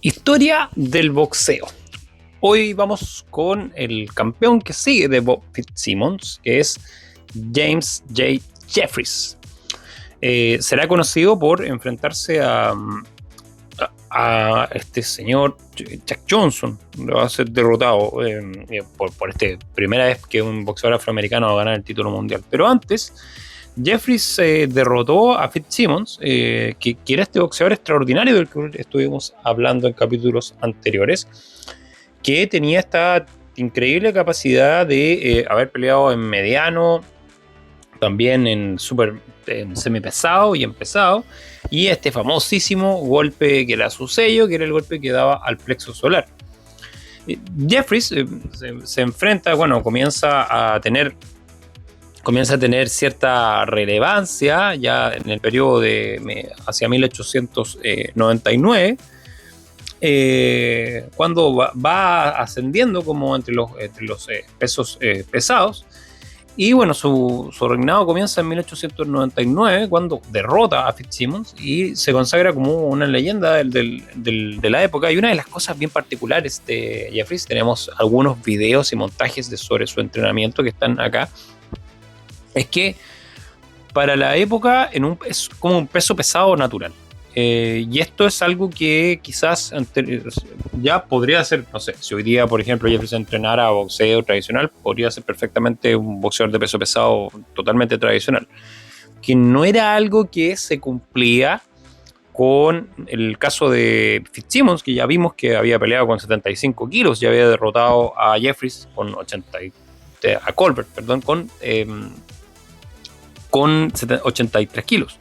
Historia del boxeo. Hoy vamos con el campeón que sigue de Bob Fitzsimmons, que es James J. Jeffries. Será conocido por enfrentarse a este señor Jack Johnson. Lo va a ser derrotado por primera vez que un boxeador afroamericano va a ganar el título mundial. Pero antes, Jeffries derrotó a Fitzsimmons, que era este boxeador extraordinario del que estuvimos hablando en capítulos anteriores, que tenía esta increíble capacidad de haber peleado en mediano, también en semipesado y en pesado, y este famosísimo golpe que era su sello, que era el golpe que daba al plexo solar. Jeffries se enfrenta, comienza a tener cierta relevancia ya en el periodo de hacia 1899, cuando va ascendiendo como entre los pesos pesados. Y bueno, su reinado comienza en 1899, cuando derrota a Fitzsimmons y se consagra como una leyenda de la época. Y una de las cosas bien particulares de Jeffries, tenemos algunos videos y montajes sobre su entrenamiento que están acá, es que para la época es como un peso pesado natural. Y esto es algo que quizás ya podría ser, no sé, si hoy día, por ejemplo, Jeffries entrenara boxeo tradicional, podría ser perfectamente un boxeador de peso pesado totalmente tradicional. Que no era algo que se cumplía con el caso de Fitzsimmons, que ya vimos que había peleado con 75 kilos, ya había derrotado a Jeffries con a Colbert, perdón, con 83 kilos.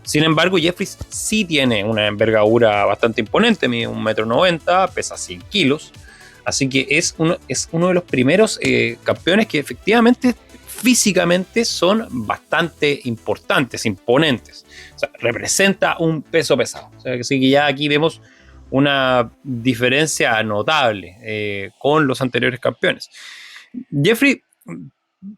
Sin embargo, Jeffries sí tiene una envergadura bastante imponente, mide 1,90 m, pesa 100 kilos, así que es uno de los primeros campeones que efectivamente físicamente son bastante importantes, imponentes. O sea, representa un peso pesado. O sea, así que ya aquí vemos una diferencia notable con los anteriores campeones. Jeffrey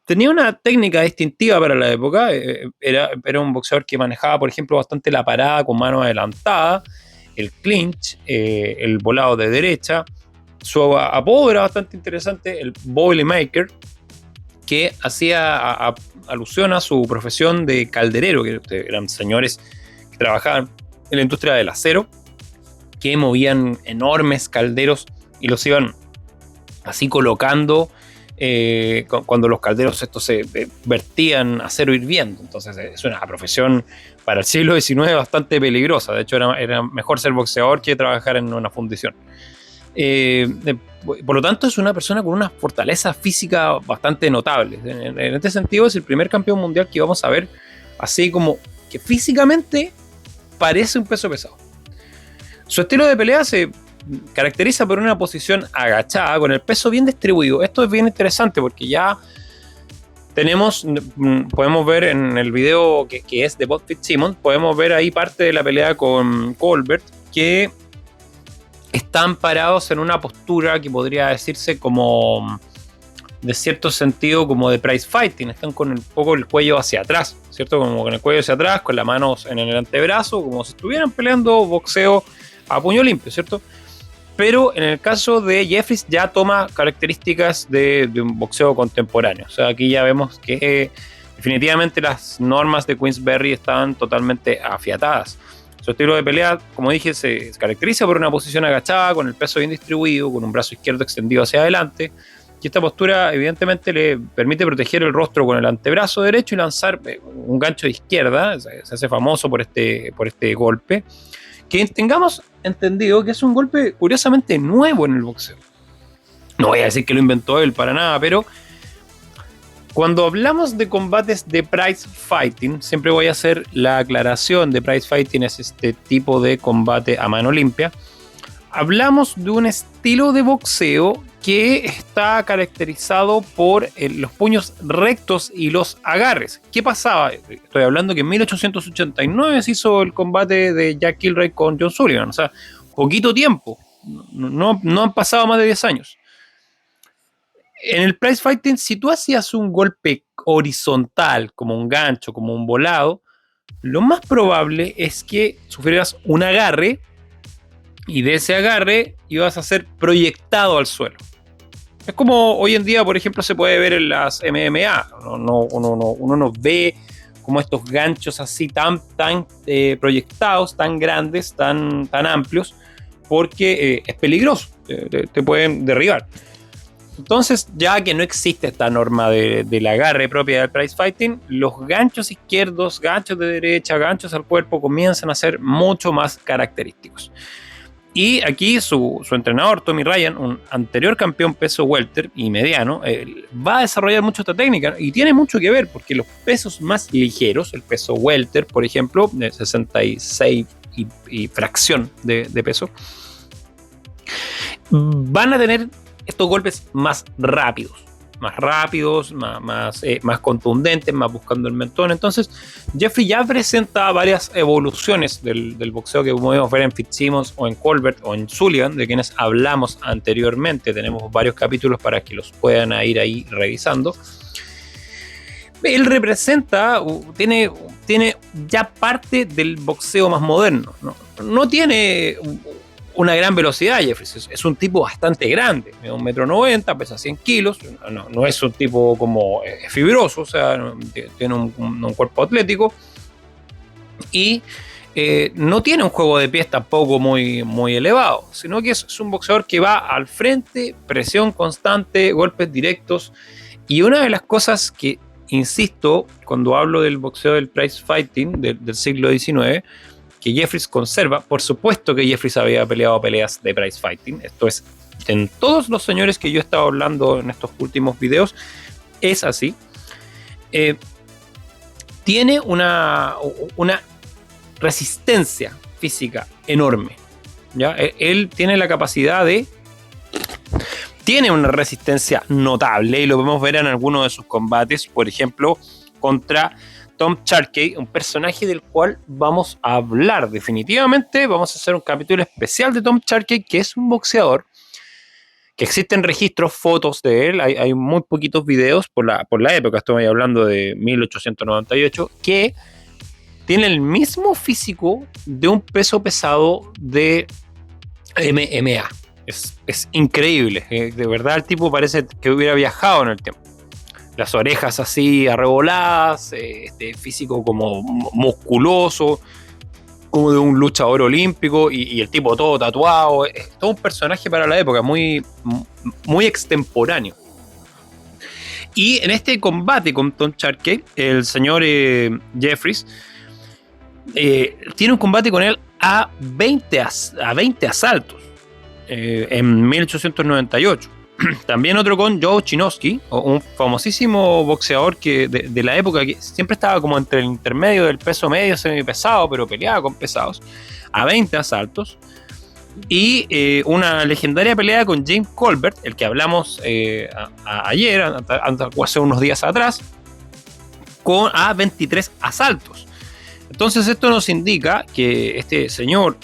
tenía una técnica distintiva para la época. Era un boxeador que manejaba, por ejemplo, bastante la parada con mano adelantada, el clinch, el volado de derecha. Su apodo era bastante interesante, el Boilermaker, que hacía alusión a su profesión de calderero, que eran señores que trabajaban en la industria del acero, que movían enormes calderos y los iban así colocando cuando los calderos estos se vertían acero hirviendo. Entonces es una profesión para el siglo XIX bastante peligrosa. De hecho, era mejor ser boxeador que trabajar en una fundición. Por lo tanto, es una persona con una fortaleza física bastante notable. En este sentido, es el primer campeón mundial que vamos a ver así como que físicamente parece un peso pesado. Su estilo de pelea se caracteriza por una posición agachada con el peso bien distribuido. Esto es bien interesante porque ya podemos ver en el video que es de Bob Fitzsimmons, podemos ver ahí parte de la pelea con Colbert, que están parados en una postura que podría decirse como, de cierto sentido, como de prize fighting. Están con un poco el cuello hacia atrás, ¿cierto? Como con el cuello hacia atrás, con las manos en el antebrazo, como si estuvieran peleando boxeo a puño limpio, ¿cierto? Pero en el caso de Jeffries ya toma características de un boxeo contemporáneo. O sea, aquí ya vemos que definitivamente las normas de Queensberry estaban totalmente afiatadas. Su estilo de pelea, como dije, se caracteriza por una posición agachada, con el peso bien distribuido, con un brazo izquierdo extendido hacia adelante. Y esta postura evidentemente le permite proteger el rostro con el antebrazo derecho y lanzar un gancho de izquierda. Se hace famoso por este golpe. Que tengamos entendido que es un golpe curiosamente nuevo en el boxeo. No voy a decir que lo inventó él para nada, pero cuando hablamos de combates de prize fighting, siempre voy a hacer la aclaración de prize fighting, es este tipo de combate a mano limpia. Hablamos de un estilo de boxeo que está caracterizado por los puños rectos y los agarres. ¿Qué pasaba? Estoy hablando que en 1889 se hizo el combate de Jack Kilray con John Sullivan. O sea, poquito tiempo. No han pasado más de 10 años. En el prize fighting, si tú hacías un golpe horizontal, como un gancho, como un volado, lo más probable es que sufrieras un agarre y de ese agarre ibas a ser proyectado al suelo. Es como hoy en día, por ejemplo, se puede ver en las MMA. Uno no ve como estos ganchos así tan proyectados, tan grandes, tan amplios, porque es peligroso, te pueden derribar. Entonces, ya que no existe esta norma del agarre propia del prize fighting, los ganchos izquierdos, ganchos de derecha, ganchos al cuerpo comienzan a ser mucho más característicos. Y aquí su entrenador, Tommy Ryan, un anterior campeón peso welter y mediano, va a desarrollar mucho esta técnica y tiene mucho que ver porque los pesos más ligeros, el peso welter, por ejemplo, de 66 y fracción de peso, van a tener estos golpes más rápidos, más contundentes, más buscando el mentón. Entonces, Jeffrey ya presenta varias evoluciones del boxeo que podemos ver en Fitzsimmons o en Colbert o en Sullivan, de quienes hablamos anteriormente. Tenemos varios capítulos para que los puedan ir ahí revisando. Él representa, tiene ya parte del boxeo más moderno. No tiene una gran velocidad, Jeffries. Es un tipo bastante grande, de 1,90 m, pesa 100 kilos. No es un tipo como fibroso, o sea, tiene un cuerpo atlético. Y no tiene un juego de pies tampoco muy elevado, sino que es un boxeador que va al frente, presión constante, golpes directos. Y una de las cosas que, insisto, cuando hablo del boxeo del prize fighting del siglo XIX, que Jeffries conserva, por supuesto que Jeffries había peleado peleas de prize fighting, esto es, en todos los señores que yo he estado hablando en estos últimos videos, es así. Tiene una resistencia física enorme, ¿ya? Él tiene la capacidad tiene una resistencia notable y lo podemos ver en algunos de sus combates, por ejemplo, contra Tom Sharkey, un personaje del cual vamos a hablar definitivamente. Vamos a hacer un capítulo especial de Tom Sharkey, que es un boxeador que existen registros, fotos de él. Hay muy poquitos videos por la época, estoy hablando de 1898, que tiene el mismo físico de un peso pesado de MMA. Es increíble, de verdad el tipo parece que hubiera viajado en el tiempo. Las orejas así arreboladas, físico como musculoso, como de un luchador olímpico, y el tipo todo tatuado. Es todo un personaje para la época, muy extemporáneo. Y en este combate con Tom Sharkey, el señor Jeffries tiene un combate con él a 20 asaltos en 1898. También otro con Joe Chinosky, un famosísimo boxeador que de la época, que siempre estaba como entre el intermedio del peso medio semipesado, pero peleaba con pesados, a 20 asaltos. Y una legendaria pelea con James Colbert, el que hablamos ayer, hace unos días atrás, a 23 asaltos. Entonces esto nos indica que este señor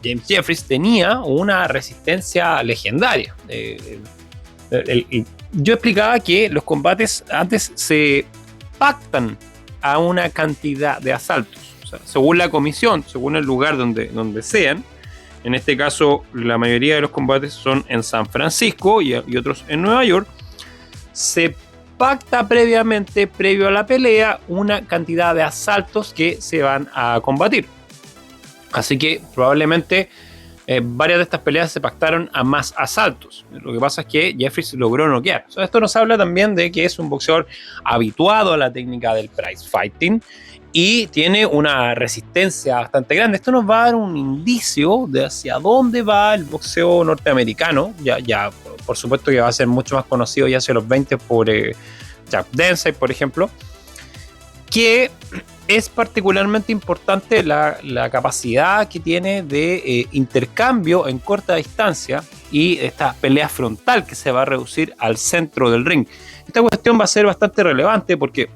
James Jeffries tenía una resistencia legendaria. Yo explicaba que los combates antes se pactan a una cantidad de asaltos, o sea, según la comisión, según el lugar donde sean. En este caso, la mayoría de los combates son en San Francisco y otros en Nueva York. Se pacta previamente, previo a la pelea, una cantidad de asaltos que se van a combatir. Así que probablemente varias de estas peleas se pactaron a más asaltos. Lo que pasa es que Jeffries logró noquear. O sea, esto nos habla también de que es un boxeador habituado a la técnica del prize fighting y tiene una resistencia bastante grande. Esto nos va a dar un indicio de hacia dónde va el boxeo norteamericano. Ya por supuesto que va a ser mucho más conocido ya hacia los 20 por Jack Dempsey, por ejemplo, que es particularmente importante la capacidad que tiene de intercambio en corta distancia y esta pelea frontal que se va a reducir al centro del ring. Esta cuestión va a ser bastante relevante porque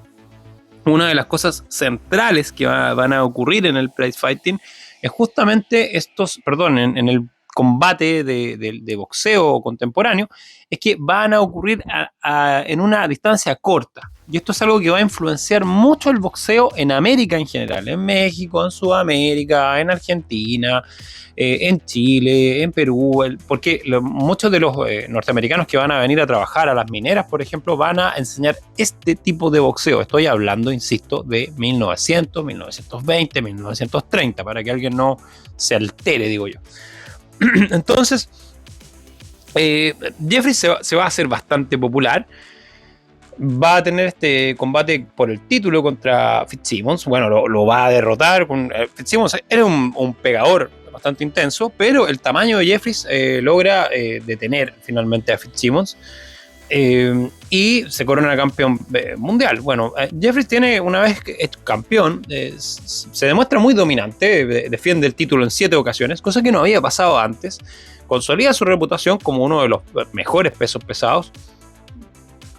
una de las cosas centrales que van a ocurrir en el prize fighting es justamente en el combate de boxeo contemporáneo es que van a ocurrir en una distancia corta. Y esto es algo que va a influenciar mucho el boxeo en América en general, en México, en Sudamérica, en Argentina, en Chile, en Perú, porque muchos de los norteamericanos que van a venir a trabajar a las mineras, por ejemplo, van a enseñar este tipo de boxeo. Estoy hablando, insisto, de 1900, 1920, 1930, para que alguien no se altere, digo yo. Entonces, Jeffrey se va a hacer bastante popular. Va a tener este combate por el título contra Fitzsimmons. Bueno, lo va a derrotar. Fitzsimmons era un pegador bastante intenso, pero el tamaño de Jeffries logra detener finalmente a Fitzsimmons y se corona campeón mundial. Bueno, Jeffries tiene, una vez que es campeón, se demuestra muy dominante, defiende el título en 7 ocasiones, cosa que no había pasado antes. Consolida su reputación como uno de los mejores pesos pesados.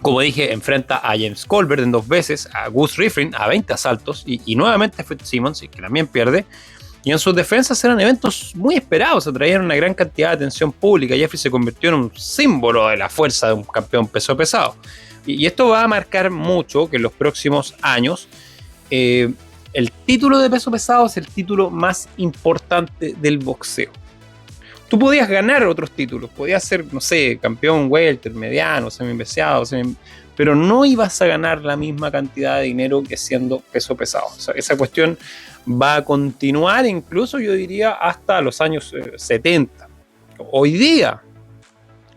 Como dije, enfrenta a James Colbert en 2 veces, a Gus Riffin a 20 asaltos y nuevamente a Fitzsimmons, que también pierde. Y en sus defensas eran eventos muy esperados, atraían una gran cantidad de atención pública. Jeffrey se convirtió en un símbolo de la fuerza de un campeón peso pesado. Y esto va a marcar mucho que en los próximos años el título de peso pesado es el título más importante del boxeo. Tú podías ganar otros títulos, podías ser, no sé, campeón welter, mediano, semi-peseado, pero no ibas a ganar la misma cantidad de dinero que siendo peso pesado. O sea, esa cuestión va a continuar incluso, yo diría, hasta los años 70. Hoy día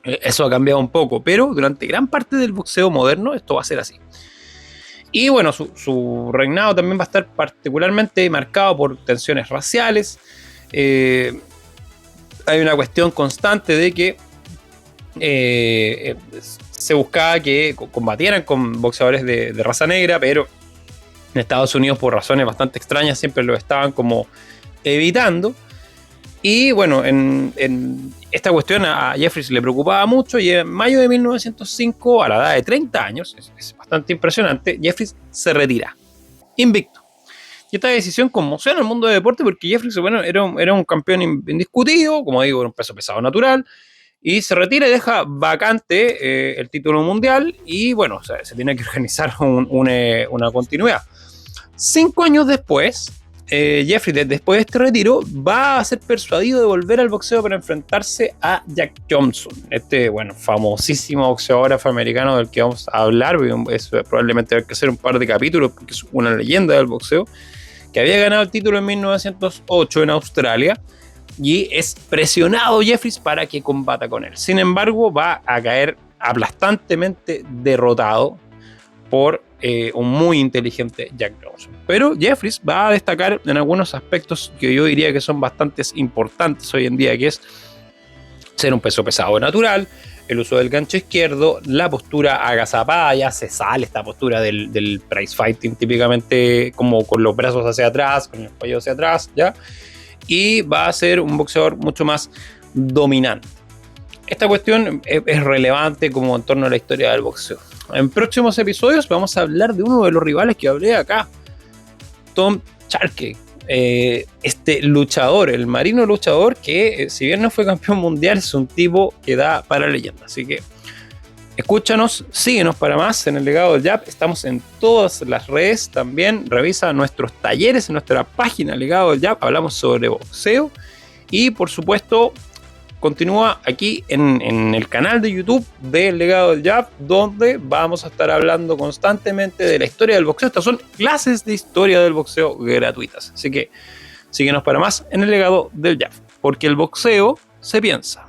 eso ha cambiado un poco, pero durante gran parte del boxeo moderno esto va a ser así. Y bueno, su reinado también va a estar particularmente marcado por tensiones raciales. Hay una cuestión constante de que se buscaba que combatieran con boxeadores de raza negra, pero en Estados Unidos, por razones bastante extrañas, siempre lo estaban como evitando. Y bueno, en esta cuestión a Jeffries le preocupaba mucho, y en mayo de 1905, a la edad de 30 años, es bastante impresionante, Jeffries se retira, invicto. Y esta decisión conmociona el mundo del deporte porque Jeffries, bueno, era un campeón indiscutido, como digo, era un peso pesado natural, y se retira y deja vacante el título mundial, y bueno, se tiene que organizar una continuidad. 5 años después, Jeffrey, después de este retiro, va a ser persuadido de volver al boxeo para enfrentarse a Jack Johnson, este, bueno, famosísimo boxeador afroamericano del que vamos a hablar. Es probablemente hay que hacer un par de capítulos porque es una leyenda del boxeo, que había ganado el título en 1908 en Australia, y es presionado Jeffries para que combata con él. Sin embargo, va a caer aplastantemente derrotado por un muy inteligente Jack Johnson. Pero Jeffries va a destacar en algunos aspectos que yo diría que son bastante importantes hoy en día, que es ser un peso pesado natural, el uso del gancho izquierdo, la postura agazapada. Ya se sale esta postura del prize fighting, típicamente como con los brazos hacia atrás, con el cuello hacia atrás, ¿ya? Y va a ser un boxeador mucho más dominante. Esta cuestión es relevante como en torno a la historia del boxeo. En próximos episodios vamos a hablar de uno de los rivales que hablé acá, Tom Sharkey, este luchador, el marino luchador que si bien no fue campeón mundial, es un tipo que da para leyenda. Así que escúchanos, síguenos para más en el Legado del Jab. Estamos en todas las redes. También revisa nuestros talleres en nuestra página Legado del Jab. Hablamos sobre boxeo. Y por supuesto, continúa aquí en el canal de YouTube del Legado del Jab, donde vamos a estar hablando constantemente de la historia del boxeo. Estas son clases de historia del boxeo gratuitas. Así que síguenos para más en el Legado del Jab, porque el boxeo se piensa.